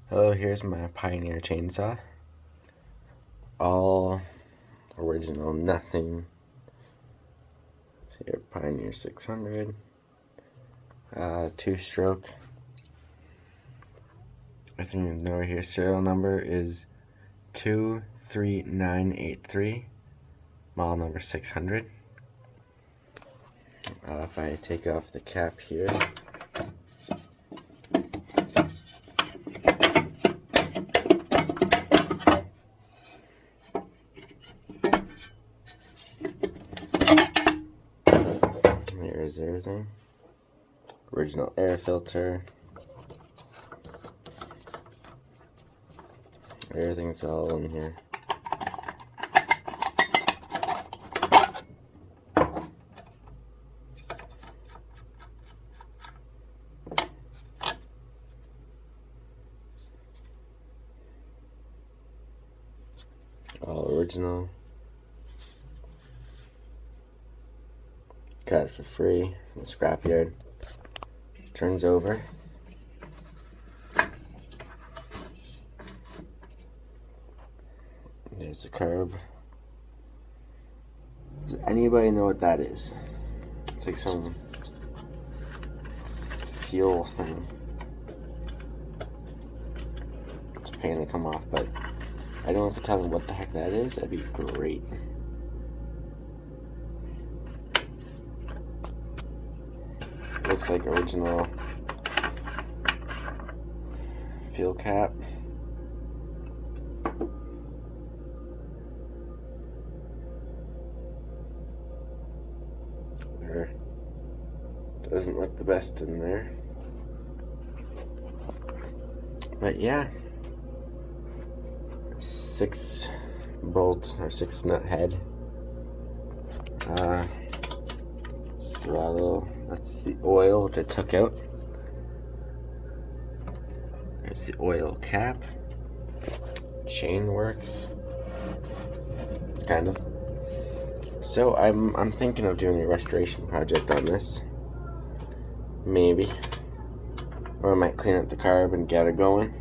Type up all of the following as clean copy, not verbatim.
Hello, here's my Pioneer chainsaw. All original, nothing. See here, Pioneer 600. 2-stroke. I think you know here, serial number is 23983, model number 600. If I take off the cap here, here's everything. Original air filter. Everything's all in here. All original. Got it for free in the scrapyard. Turns over. There's the curb. Does anybody know what that is? It's like some fuel thing. It's a pain to come off, but I don't know if you tell me what the heck that is. That'd be great. Looks like original fuel cap. There. Doesn't look the best in there. But yeah. 6-bolt or 6-nut head. Throttle. That's the oil which I took out. There's the oil cap. Chain works. Kind of. So I'm thinking of doing a restoration project on this. Maybe. Or I might clean up the carb and get it going.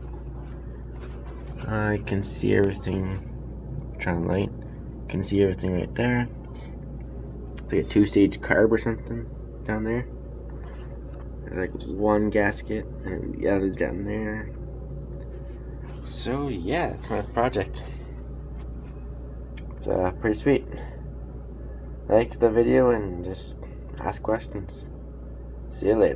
I can see everything. Trying light. Can see everything right there. It's like a 2-stage carb or something down there. There's like one gasket and the other down there. So yeah, that's my project. It's pretty sweet. Like the video and just ask questions. See you later.